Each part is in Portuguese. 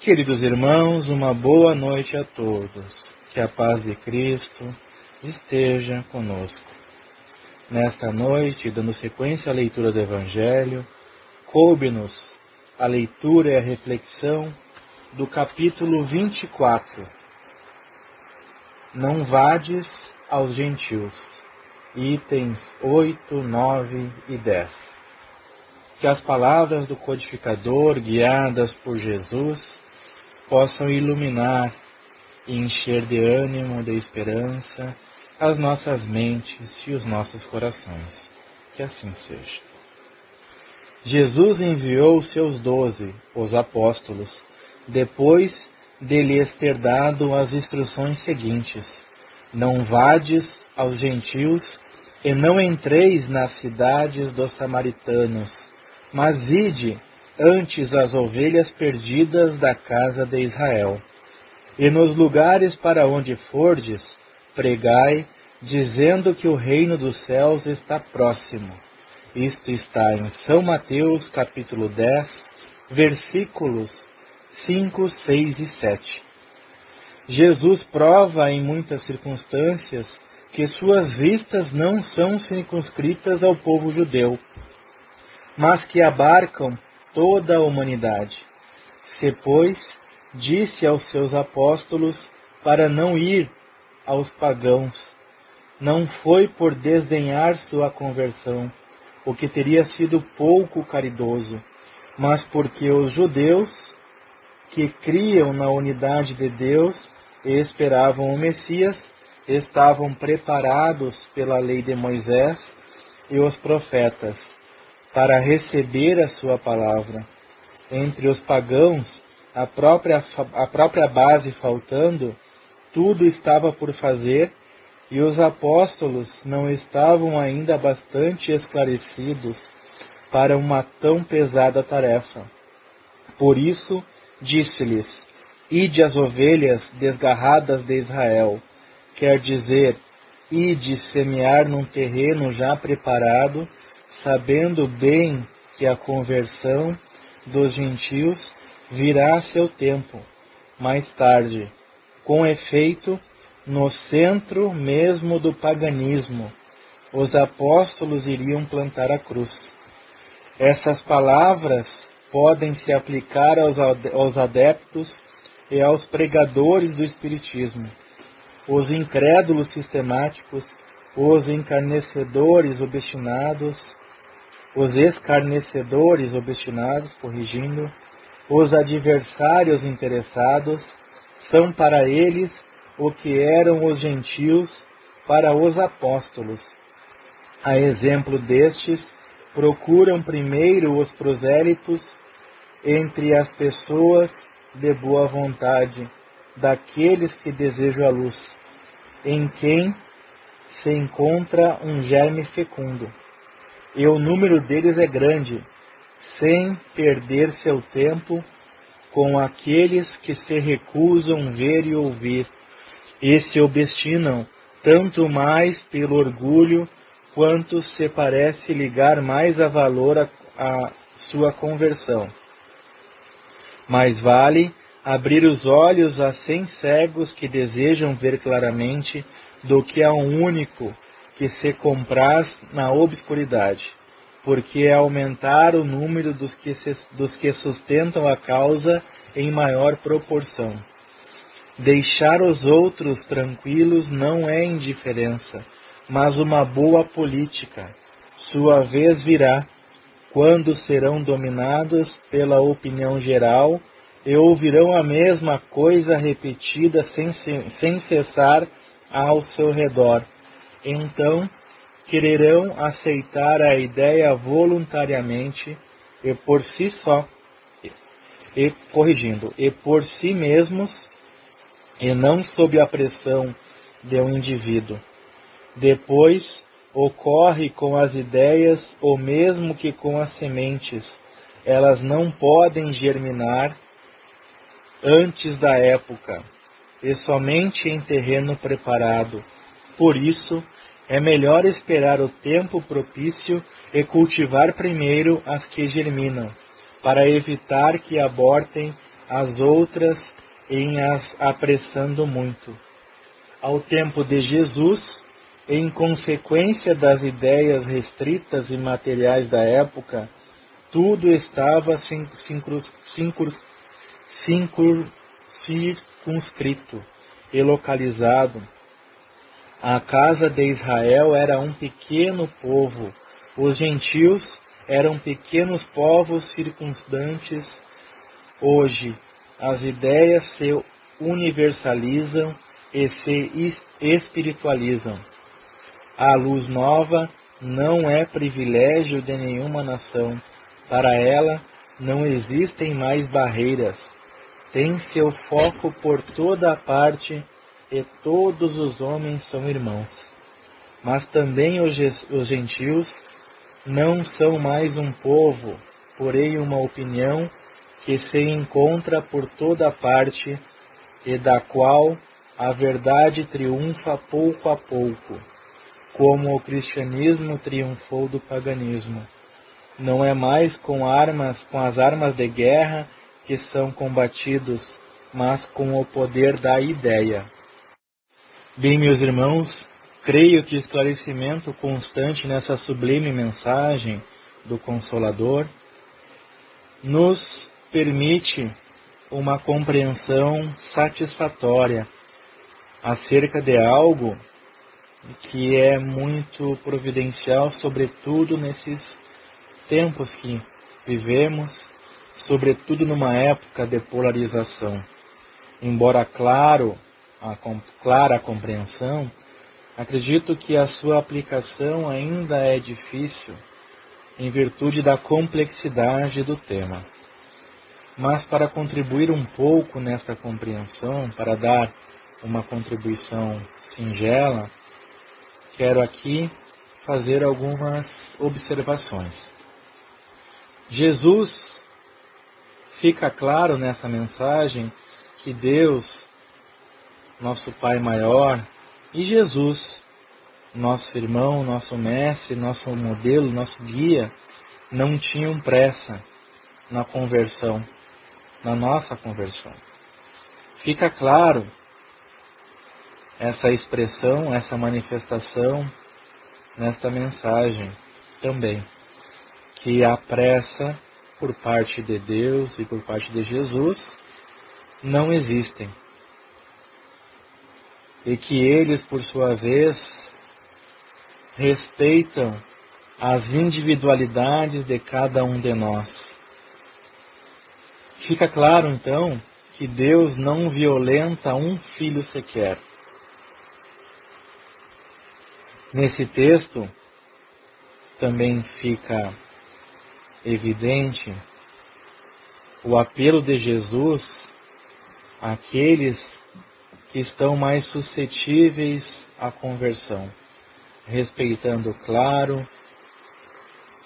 Queridos irmãos, uma boa noite a todos. Que a paz de Cristo esteja conosco. Nesta noite, dando sequência à leitura do Evangelho, coube-nos a leitura e a reflexão do capítulo 24. Não vades aos gentios. Itens 8, 9 e 10. Que as palavras do codificador, guiadas por Jesus, possam iluminar e encher de ânimo, de esperança, as nossas mentes e os nossos corações. Que assim seja. Jesus enviou os seus 12, os apóstolos, depois de lhes ter dado as instruções seguintes: não vades aos gentios e não entreis nas cidades dos samaritanos, mas ide antes as ovelhas perdidas da casa de Israel. E nos lugares para onde fordes, pregai, dizendo que o reino dos céus está próximo. Isto está em São Mateus, capítulo 10, versículos 5, 6 e 7. Jesus prova em muitas circunstâncias que suas vistas não são circunscritas ao povo judeu, mas que abarcam toda a humanidade. Se, pois, disse aos seus apóstolos para não ir aos pagãos, não foi por desdenhar sua conversão, o que teria sido pouco caridoso, mas porque os judeus que criam na unidade de Deus e esperavam o Messias estavam preparados pela lei de Moisés e os profetas para receber a sua palavra. Entre os pagãos, a própria base faltando, tudo estava por fazer, e os apóstolos não estavam ainda bastante esclarecidos para uma tão pesada tarefa. Por isso, disse-lhes: ide as ovelhas desgarradas de Israel, quer dizer, ide semear num terreno já preparado, sabendo bem que a conversão dos gentios virá a seu tempo, mais tarde. Com efeito, no centro mesmo do paganismo, os apóstolos iriam plantar a cruz. Essas palavras podem se aplicar aos adeptos e aos pregadores do Espiritismo. Os incrédulos sistemáticos, os escarnecedores obstinados, os adversários interessados, são para eles o que eram os gentios para os apóstolos. A exemplo destes, procuram primeiro os prosélitos entre as pessoas de boa vontade, daqueles que desejam a luz, em quem se encontra um germe fecundo, e o número deles é grande, sem perder seu tempo com aqueles que se recusam ver e ouvir, e se obstinam tanto mais pelo orgulho, quanto se parece ligar mais a valor a sua conversão. Mais vale abrir os olhos a 100 cegos que desejam ver claramente, do que a um único que se compraz na obscuridade, porque é aumentar o número dos que sustentam a causa em maior proporção. Deixar os outros tranquilos não é indiferença, mas uma boa política. Sua vez virá, quando serão dominados pela opinião geral e ouvirão a mesma coisa repetida sem cessar ao seu redor. Então, quererão aceitar a ideia voluntariamente e por si mesmos, e não sob a pressão de um indivíduo. Depois, ocorre com as ideias o mesmo que com as sementes. Elas não podem germinar antes da época, e somente em terreno preparado. Por isso, é melhor esperar o tempo propício e cultivar primeiro as que germinam, para evitar que abortem as outras em as apressando muito. Ao tempo de Jesus, em consequência das ideias restritas e materiais da época, tudo estava circunscrito e localizado. A casa de Israel era um pequeno povo, os gentios eram pequenos povos circundantes. Hoje, as ideias se universalizam e se espiritualizam. A luz nova não é privilégio de nenhuma nação. Para ela, não existem mais barreiras. Tem seu foco por toda a parte e todos os homens são irmãos. Mas também os gentios não são mais um povo, porém uma opinião que se encontra por toda parte e da qual a verdade triunfa pouco a pouco, como o cristianismo triunfou do paganismo. Não é mais com as armas de guerra que são combatidos, mas com o poder da ideia. Bem, meus irmãos, creio que o esclarecimento constante nessa sublime mensagem do Consolador nos permite uma compreensão satisfatória acerca de algo que é muito providencial, sobretudo nesses tempos que vivemos, sobretudo numa época de polarização. Embora clara a compreensão, acredito que a sua aplicação ainda é difícil em virtude da complexidade do tema. Mas para contribuir um pouco nesta compreensão, para dar uma contribuição singela, quero aqui fazer algumas observações. Jesus, fica claro nessa mensagem que Deus, nosso Pai maior, e Jesus, nosso irmão, nosso mestre, nosso modelo, nosso guia, não tinham pressa na conversão, na nossa conversão. Fica claro essa expressão, essa manifestação nesta mensagem também, que a pressa por parte de Deus e por parte de Jesus não existem. E que eles, por sua vez, respeitam as individualidades de cada um de nós. Fica claro, então, que Deus não violenta um filho sequer. Nesse texto, também fica evidente o apelo de Jesus àqueles que estão mais suscetíveis à conversão, respeitando, claro,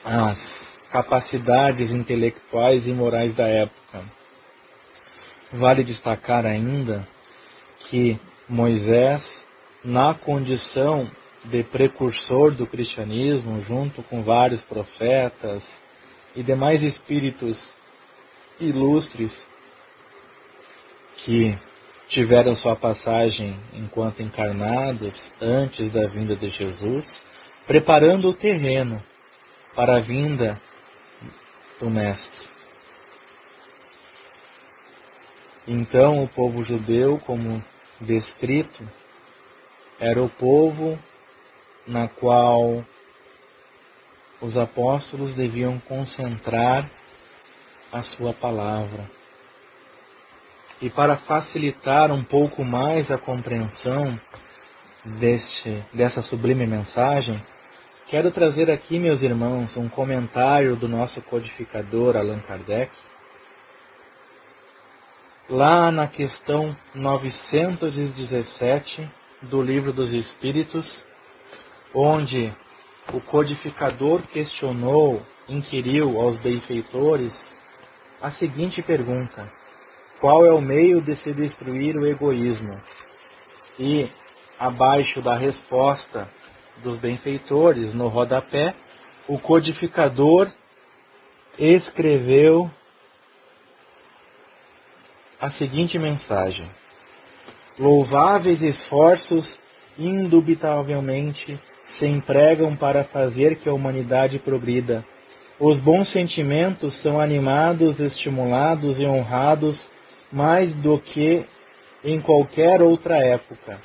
as capacidades intelectuais e morais da época. Vale destacar ainda que Moisés, na condição de precursor do cristianismo, junto com vários profetas e demais espíritos ilustres que tiveram sua passagem enquanto encarnados antes da vinda de Jesus, preparando o terreno para a vinda do Mestre. Então, o povo judeu, como descrito, era o povo na qual os apóstolos deviam concentrar a sua palavra. E para facilitar um pouco mais a compreensão dessa sublime mensagem, quero trazer aqui, meus irmãos, um comentário do nosso codificador Allan Kardec, lá na questão 917 do Livro dos Espíritos, onde o codificador inquiriu aos benfeitores a seguinte pergunta: qual é o meio de se destruir o egoísmo? E, abaixo da resposta dos benfeitores, no rodapé, o codificador escreveu a seguinte mensagem: louváveis esforços indubitavelmente se empregam para fazer que a humanidade progrida. Os bons sentimentos são animados, estimulados e honrados mais do que em qualquer outra época.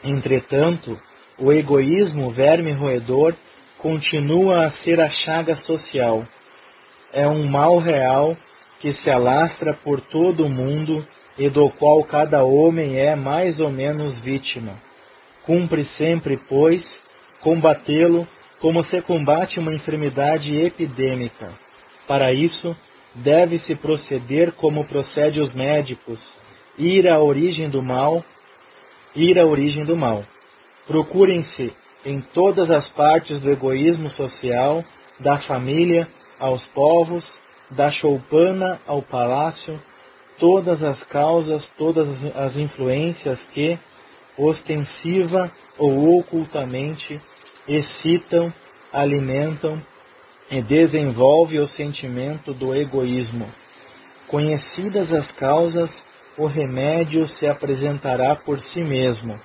Entretanto, o egoísmo, verme roedor, continua a ser a chaga social. É um mal real que se alastra por todo o mundo e do qual cada homem é mais ou menos vítima. Cumpre sempre, pois, combatê-lo como se combate uma enfermidade epidêmica. Para isso, deve-se proceder como procedem os médicos, ir à origem do mal. Procurem-se em todas as partes do egoísmo social, da família aos povos, da choupana ao palácio, todas as causas, todas as influências que, ostensiva ou ocultamente, excitam, alimentam e desenvolvem o sentimento do egoísmo. Conhecidas as causas, o remédio se apresentará por si mesmo.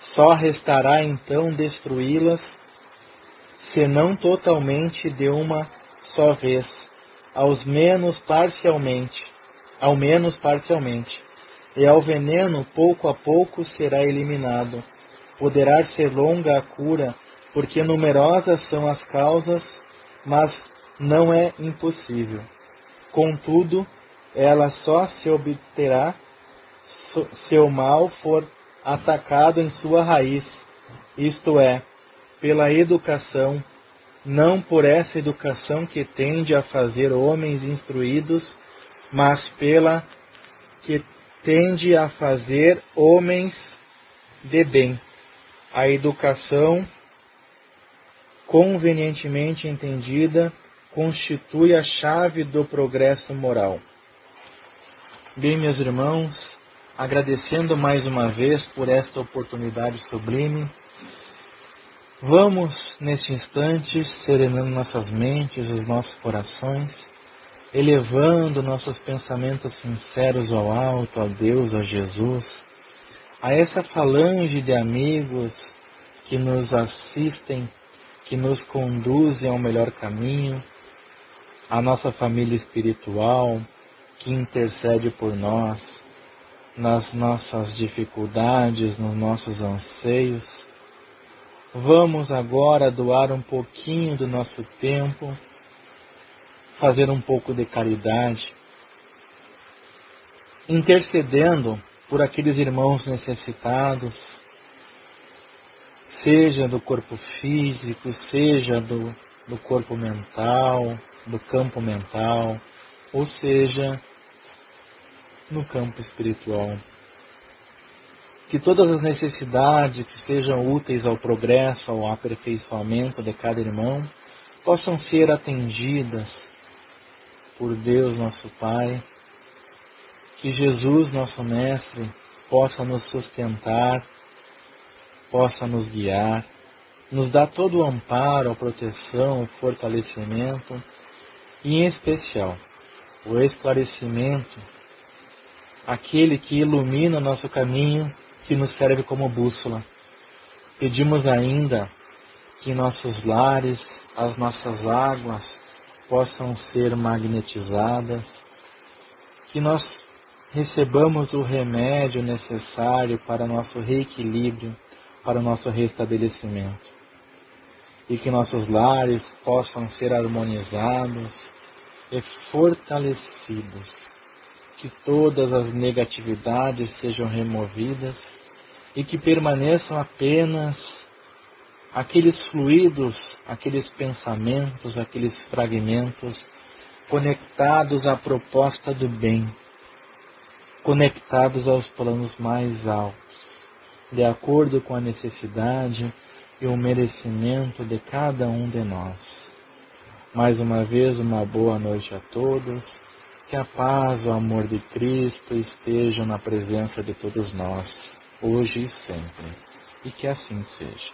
Só restará então destruí-las, se não totalmente de uma só vez, ao menos parcialmente, e ao veneno pouco a pouco será eliminado. Poderá ser longa a cura, porque numerosas são as causas, mas não é impossível. Contudo, ela só se obterá se o mal for atacado em sua raiz, isto é, pela educação, não por essa educação que tende a fazer homens instruídos, mas pela que tende a fazer homens de bem. A educação, convenientemente entendida, constitui a chave do progresso moral. Bem, meus irmãos, agradecendo mais uma vez por esta oportunidade sublime, vamos, neste instante, serenando nossas mentes, os nossos corações, elevando nossos pensamentos sinceros ao alto, a Deus, a Jesus, a essa falange de amigos que nos assistem, que nos conduzem ao melhor caminho, a nossa família espiritual, que intercede por nós, nas nossas dificuldades, nos nossos anseios. Vamos agora doar um pouquinho do nosso tempo, fazer um pouco de caridade, intercedendo por aqueles irmãos necessitados, seja do corpo físico, seja do corpo mental, do campo mental, ou seja, no campo espiritual. Que todas as necessidades que sejam úteis ao progresso, ao aperfeiçoamento de cada irmão, possam ser atendidas por Deus nosso Pai. Que Jesus, nosso Mestre, possa nos sustentar, possa nos guiar, nos dar todo o amparo, a proteção, o fortalecimento e, em especial, o esclarecimento, aquele que ilumina o nosso caminho, que nos serve como bússola. Pedimos ainda que nossos lares, as nossas águas possam ser magnetizadas, que nós recebamos o remédio necessário para nosso reequilíbrio, para o nosso restabelecimento. E que nossos lares possam ser harmonizados e fortalecidos. Que todas as negatividades sejam removidas e que permaneçam apenas aqueles fluidos, aqueles pensamentos, aqueles fragmentos conectados à proposta do bem, conectados aos planos mais altos, de acordo com a necessidade e o merecimento de cada um de nós. Mais uma vez, uma boa noite a todos. Que a paz, o amor de Cristo estejam na presença de todos nós, hoje e sempre. E que assim seja.